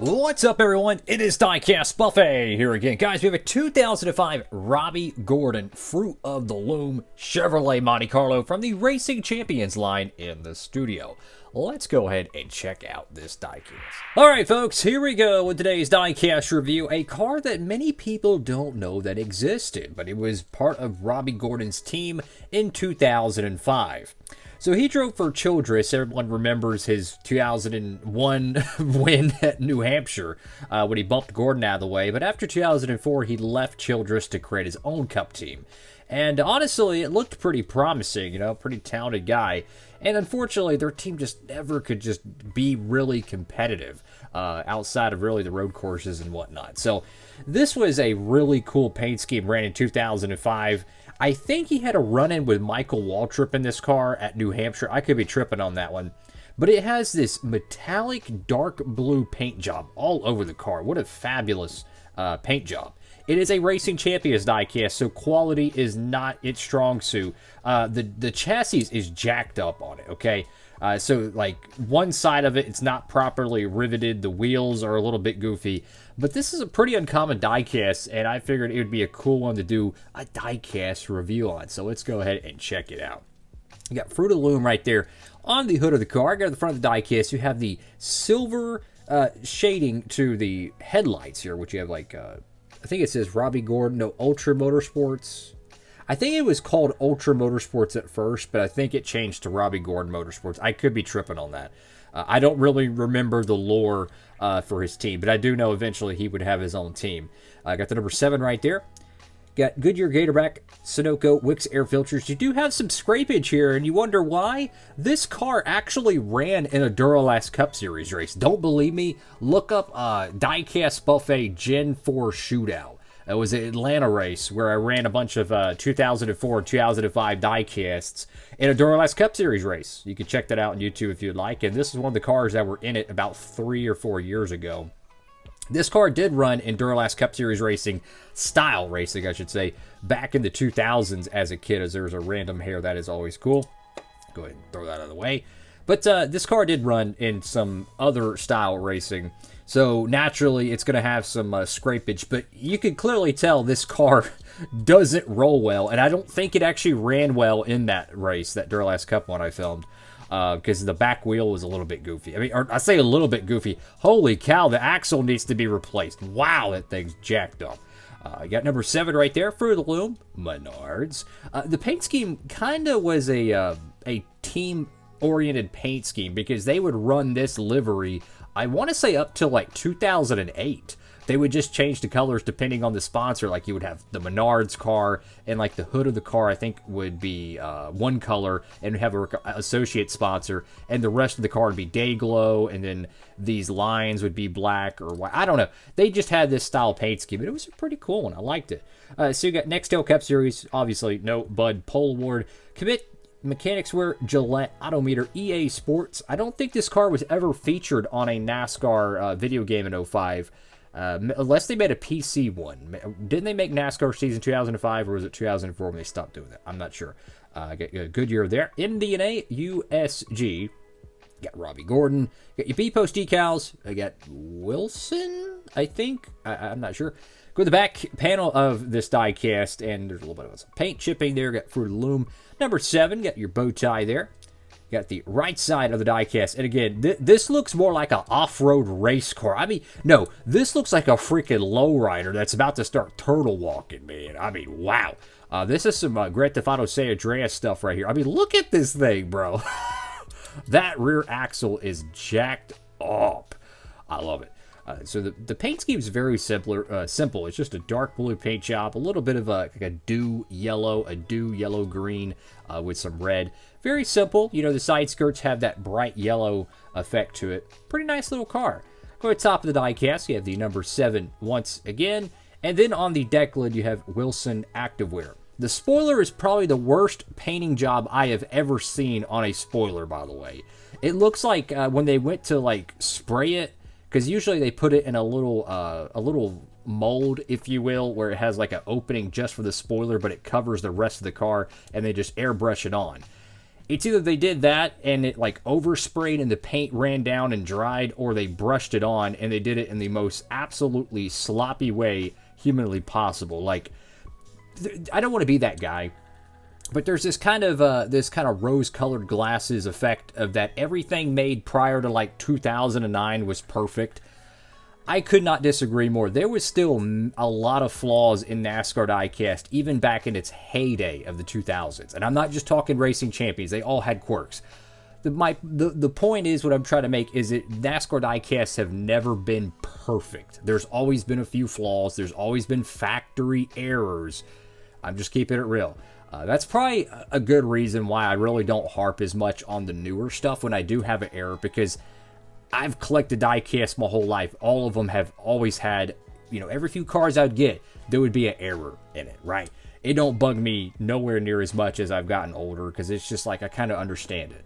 What's up, everyone? It is Diecastbuffet here again. Guys, we have a 2005 Robby Gordon Fruit of the Loom Chevrolet Monte Carlo from the Racing Champions line in the studio. Let's go ahead and check out this diecast. Alright folks, here we go with today's diecast review. A car that many people don't know that existed, but it was part of Robby Gordon's team in 2005. So he drove for Childress. Everyone remembers his 2001 win at New Hampshire when he bumped Gordon out of the way. But after 2004, he left Childress to create his own Cup team. And honestly, it looked pretty promising, you know, pretty talented guy. And unfortunately, their team just never could just be really competitive outside of really the road courses and whatnot. So this was a really cool paint scheme, ran in 2005. I think he had a run-in with Michael Waltrip in this car at New Hampshire. I could be tripping on that one. But it has this metallic dark blue paint job all over the car. What a fabulous paint job. It is a Racing Champions diecast, so quality is not its strong suit. The chassis is jacked up on it, okay? So, like, one side of it, it's not properly riveted. The wheels are a little bit goofy. But this is a pretty uncommon diecast, and I figured it would be a cool one to do a diecast review on. So let's go ahead and check it out. You got Fruit of the Loom right there on the hood of the car. Got at the front of the diecast, you have the silver shading to the headlights here, which you have like, I think it says Robby Gordon, no, Ultra Motorsports. I think it was called Ultra Motorsports at first, but I think it changed to Robby Gordon Motorsports. I could be tripping on that. I don't really remember the lore for his team, but I do know eventually he would have his own team. I got the number 7 right there. Got Goodyear Gatorback, Sunoco, Wix air filters. You do have some scrapage here, and you wonder why? This car actually ran in a Duralast Cup Series race. Don't believe me? Look up Diecastbuffet Gen 4 Shootout. It was an Atlanta race where I ran a bunch of 2004 and 2005 diecasts in a Duralast Cup Series race. You can check that out on YouTube if you'd like. And this is one of the cars that were in it about 3 or 4 years ago. This car did run in Duralast Cup Series racing, style racing, I should say, back in the 2000s as a kid, as there's a random hair. That is always cool. Go ahead and throw that out of the way. But this car did run in some other style racing, so naturally it's going to have some scrapage. But you can clearly tell this car doesn't roll well, and I don't think it actually ran well in that race, that Duralast Cup one I filmed, because the back wheel was a little bit goofy. I mean, or I say a little bit goofy. Holy cow, the axle needs to be replaced. Wow, that thing's jacked up. You got number 7 right there, Fruit of the Loom, Menards. The paint scheme kind of was a team-oriented paint scheme because they would run this livery, I want to say up till like 2008. They would just change the colors depending on the sponsor. Like you would have the Menards car, and like the hood of the car I think would be one color and have an associate sponsor, and the rest of the car would be day glow, and then these lines would be black or white. I don't know. They just had this style paint scheme, but it was a pretty cool one. I liked it. So you got Nextel Cup Series, obviously no Bud Pole Award. Commit Mechanics Wear, Gillette, Odometer, EA Sports. I don't think this car was ever featured on a NASCAR video game in 05. Unless they made a PC one. Didn't they make NASCAR season 2005, or was it 2004 when they stopped doing that? I'm not sure. Got Goodyear there. Indiana USG. Got Robby Gordon. Got your B-Post decals. I got Wilson, I think. I'm not sure. Go to the back panel of this diecast, and there's a little bit of some paint chipping there. Got Fruit of the Loom. Number 7, got your bow tie there. Got the right side of the diecast. And again, this looks more like an off-road race car. I mean, no, this looks like a freaking lowrider that's about to start turtle walking, man. I mean, wow. This is some Grand Theft Auto San Andreas stuff right here. I mean, look at this thing, bro. That rear axle is jacked up. I love it. So the paint scheme is very simple. It's just a dark blue paint job, a little bit of like a dew yellow green with some red. Very simple. You know, the side skirts have that bright yellow effect to it. Pretty nice little car. Go to the top of the diecast. You have the number 7 once again. And then on the deck lid, you have Wilson Activewear. The spoiler is probably the worst painting job I have ever seen on a spoiler, by the way. It looks like when they went to like spray it, because usually they put it in a little mold, if you will, where it has like an opening just for the spoiler, but it covers the rest of the car, and they just airbrush it on. It's either they did that and it like oversprayed and the paint ran down and dried, or they brushed it on and they did it in the most absolutely sloppy way humanly possible. Like, I don't want to be that guy, but there's this kind of rose-colored glasses effect of that everything made prior to like 2009 was perfect. I could not disagree more. There was still a lot of flaws in NASCAR Diecast, even back in its heyday of the 2000s. And I'm not just talking Racing Champions. They all had quirks. The point is, what I'm trying to make is that NASCAR Diecasts have never been perfect. There's always been a few flaws. There's always been factory errors. I'm just keeping it real. That's probably a good reason why I really don't harp as much on the newer stuff when I do have an error, because I've collected diecasts my whole life. All of them have always had, every few cars I'd get, there would be an error in it, right? It don't bug me nowhere near as much as I've gotten older, because it's just like I kind of understand it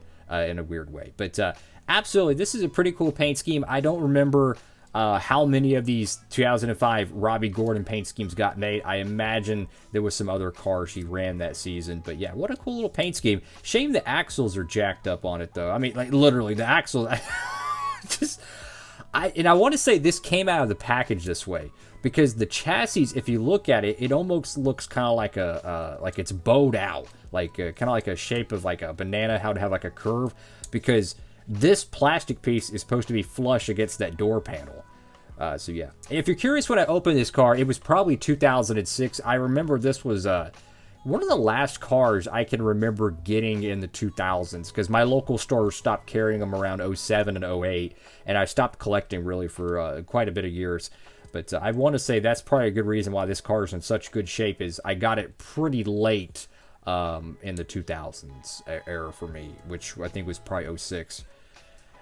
in a weird way. But absolutely, this is a pretty cool paint scheme. I don't remember how many of these 2005 Robby Gordon paint schemes got made. I imagine there was some other cars he ran that season. But yeah, what a cool little paint scheme. Shame the axles are jacked up on it, though. I mean, like, literally, the axles... I want to say this came out of the package this way, because the chassis, if you look at it, it almost looks kind of like it's bowed out, like kind of like a shape of like a banana, how to have like a curve, because this plastic piece is supposed to be flush against that door panel. So yeah, and if you're curious when I opened this car, it was probably 2006. I remember this was one of the last cars I can remember getting in the 2000s, because my local store stopped carrying them around 07 and 08, and I stopped collecting really for quite a bit of years. But I want to say that's probably a good reason why this car is in such good shape, is I got it pretty late in the 2000s era for me, which I think was probably 06.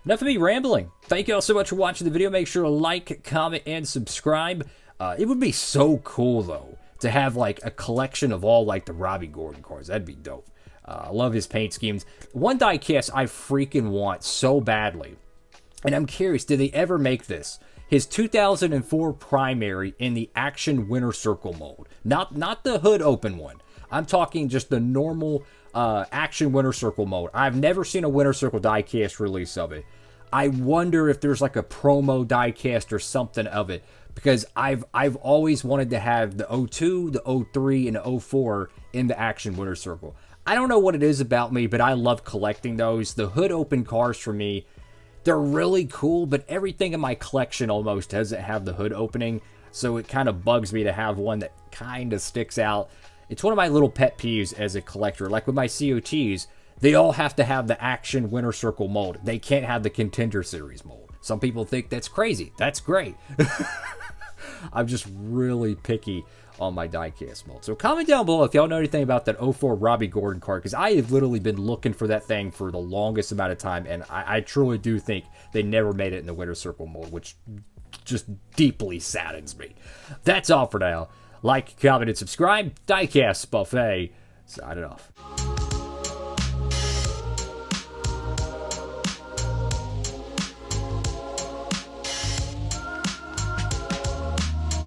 Enough of me rambling. Thank you all so much for watching the video. Make sure to like, comment, and subscribe. It would be so cool, though, to have like a collection of all like the Robby Gordon cars. That'd be dope. I love his paint schemes. One diecast I freaking want so badly, and I'm curious, did they ever make this? His 2004 primary in the Action Winner Circle mold. Not the hood open one. I'm talking just the normal Action Winner Circle mode. I've never seen a Winner Circle diecast release of it. I wonder if there's like a promo diecast or something of it, because I've always wanted to have the 02, the 03, and the 04 in the Action Winner Circle. I don't know what it is about me, but I love collecting those. The hood open cars for me, they're really cool, but everything in my collection almost doesn't have the hood opening, so it kind of bugs me to have one that kind of sticks out. It's one of my little pet peeves as a collector. Like with my COTs, they all have to have the Action Winner Circle mold. They can't have the Contender Series mold. Some people think that's crazy. That's great. I'm just really picky on my diecast mold. So comment down below if y'all know anything about that 04 Robby Gordon car, because I have literally been looking for that thing for the longest amount of time, and I truly do think they never made it in the Winner Circle mold, which just deeply saddens me. That's all for now. Like, comment, and subscribe. Diecastbuffet signing off.